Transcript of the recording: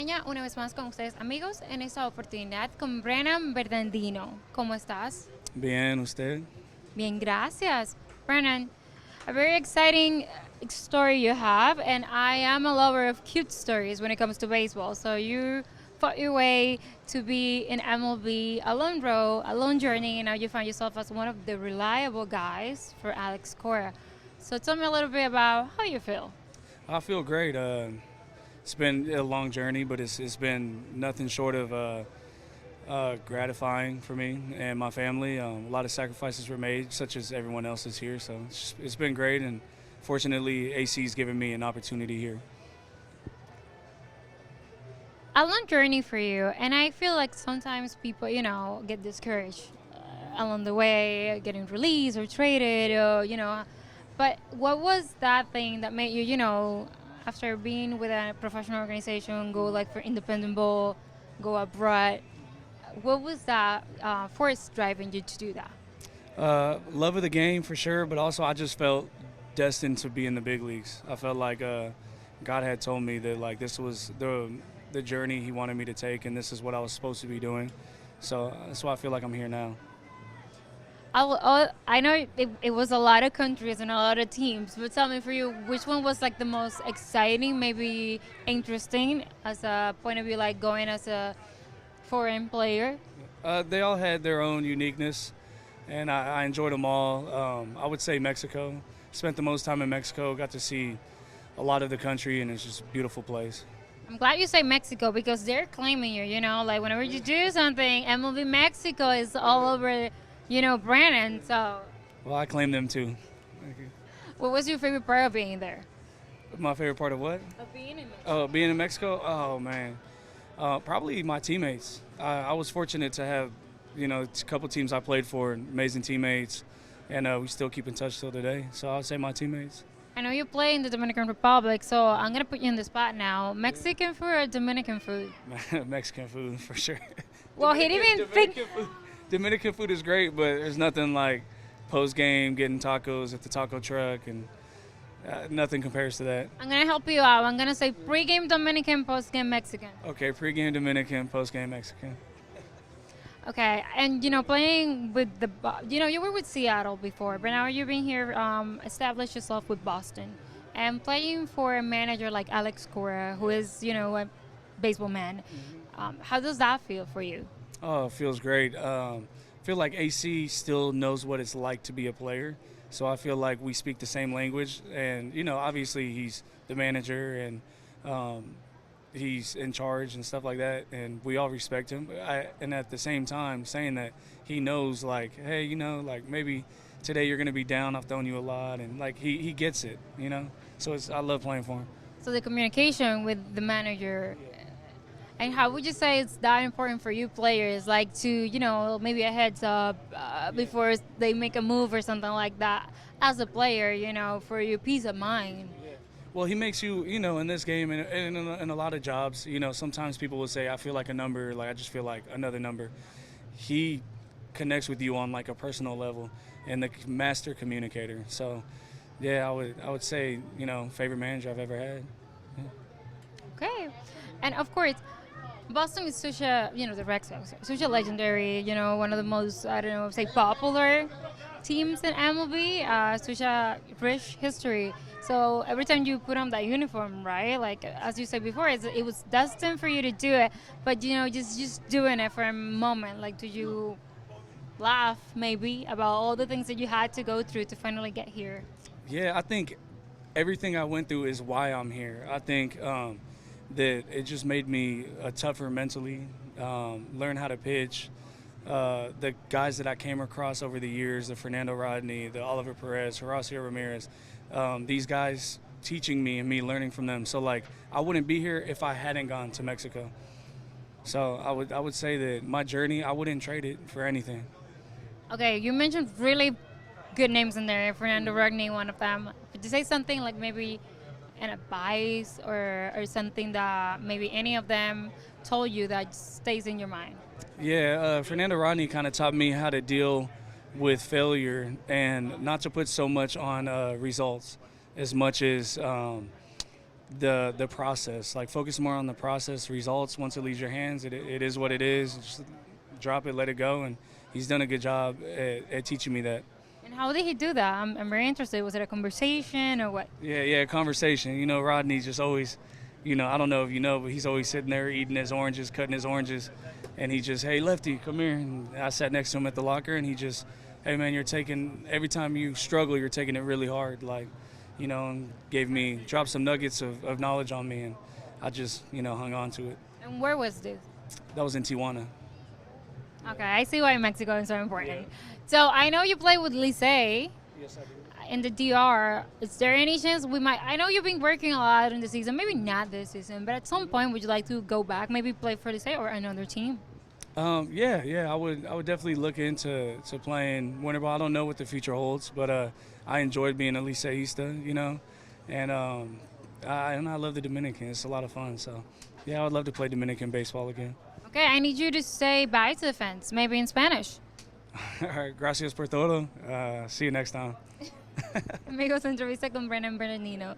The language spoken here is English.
Pequeña, una vez más con ustedes, amigos, en esta oportunidad con Brennan Bernardino. ¿Cómo estás? Bien, usted. Bien, gracias. Brennan, a very exciting story you have, and I am a lover of cute stories when it comes to baseball. So you fought your way to be in MLB, a lone row, a lone journey, and now you find yourself as one of the reliable guys for Alex Cora. So tell me a little bit about how you feel. I feel great. It's been a long journey, but it's been nothing short of gratifying for me and my family. A lot of sacrifices were made, such as everyone else is here. So it's been great, and fortunately, AC's given me an opportunity here. A long journey for you, and I feel like sometimes people, get discouraged along the way, getting released or traded, or. But what was that thing that made you, after being with a professional organization, go like for independent ball, go abroad? What was that force driving you to do that? Love of the game for sure, but also I just felt destined to be in the big leagues. I felt like God had told me that like this was the journey He wanted me to take, and this is what I was supposed to be doing. So that's why I feel like I'm here now. I know it was a lot of countries and a lot of teams, but tell me for you, which one was like the most exciting, maybe interesting as a point of view, like going as a foreign player? They all had their own uniqueness, and I enjoyed them all. I would say Mexico. Spent the most time in Mexico. Got to see a lot of the country, and it's just a beautiful place. I'm glad you say Mexico because they're claiming you, like whenever you do something, MLB Mexico is all over, Brandon. So, Well, I claim them too. Thank you. what was your favorite part of being there? My favorite part of what? Of being in Mexico. Oh, being in Mexico. Oh man, probably my teammates. I was fortunate to have, a couple teams I played for, amazing teammates, and we still keep in touch till today. So I would say my teammates. I know you play in the Dominican Republic, so I'm going to put you in the spot now. Mexican food or Dominican food? Mexican food for sure. Well, he didn't even think. Dominican food is great, but there's nothing like post game getting tacos at the taco truck, and nothing compares to that. I'm going to help you out. I'm going to say pregame Dominican, postgame Mexican. Okay, pregame Dominican, postgame Mexican. Okay, and playing with you were with Seattle before, but now you've been here, established yourself with Boston, and playing for a manager like Alex Cora, who is a baseball man. How does that feel for you? Oh, it feels great. Feel like AC still knows what it's like to be a player, so I feel like we speak the same language. And obviously he's the manager and he's in charge and stuff like that, and we all respect him. And at the same time, saying that he knows, like, hey, like maybe today you're gonna be down. I've thrown you a lot, and like he gets it, So I love playing for him. So the communication with the manager. And how would you say it's that important for you players, like to, maybe a heads up before they make a move or something like that as a player, for your peace of mind? Well, he makes you, in this game and in a lot of jobs, sometimes people will say, I feel like a number, like I just feel like another number. He connects with you on like a personal level and the master communicator. So, yeah, I would say, favorite manager I've ever had. Yeah. Okay. And of course, Boston is such a, the Red Sox, such a legendary, one of the most, I don't know, say popular teams in MLB, such a rich history. So every time you put on that uniform, right, like as you said before, it was destined for you to do it, but, just doing it for a moment, like do you laugh maybe about all the things that you had to go through to finally get here? Yeah, I think everything I went through is why I'm here. I think that it just made me tougher mentally, learn how to pitch. The guys that I came across over the years, the Fernando Rodney, the Oliver Perez, Horacio Ramirez, these guys teaching me and me learning from them. So, like, I wouldn't be here if I hadn't gone to Mexico. So I would say that my journey, I wouldn't trade it for anything. Okay, you mentioned really good names in there, Fernando Rodney, one of them. Could you say something like maybe an advice or something that maybe any of them told you that stays in your mind? Yeah, Fernando Rodney kind of taught me how to deal with failure and not to put so much on results as much as the process. Like focus more on the process. Results once it leaves your hands, it is what it is. Just drop it, let it go, and he's done a good job at teaching me that. And how did he do that? I'm very interested. Was it a conversation or what? Yeah, conversation. You know, Rodney's just always, I don't know if you know, but he's always sitting there eating his oranges, cutting his oranges, and he just, hey, Lefty, come here. And I sat next to him at the locker, and he just, hey, man, every time you struggle, you're taking it really hard. Like, and dropped some nuggets of knowledge on me, and I just, hung on to it. And where was this? That was in Tijuana. Okay, I see why Mexico is so important. Yeah. So I know you play with Licey Yes, I do. in the DR. Is there any chance we might? I know you've been working a lot in the season. Maybe not this season, but at some point, would you like to go back, maybe play for Licey or another team? Yeah, I would definitely look into playing winter ball. I don't know what the future holds, but I enjoyed being a Liceísta, and I love the Dominican. It's a lot of fun. So, yeah, I would love to play Dominican baseball again. Okay, I need you to say bye to the fans, maybe in Spanish. All right, gracias por todo. See you next time. Amigos, entrevista con Brennan Bernardino.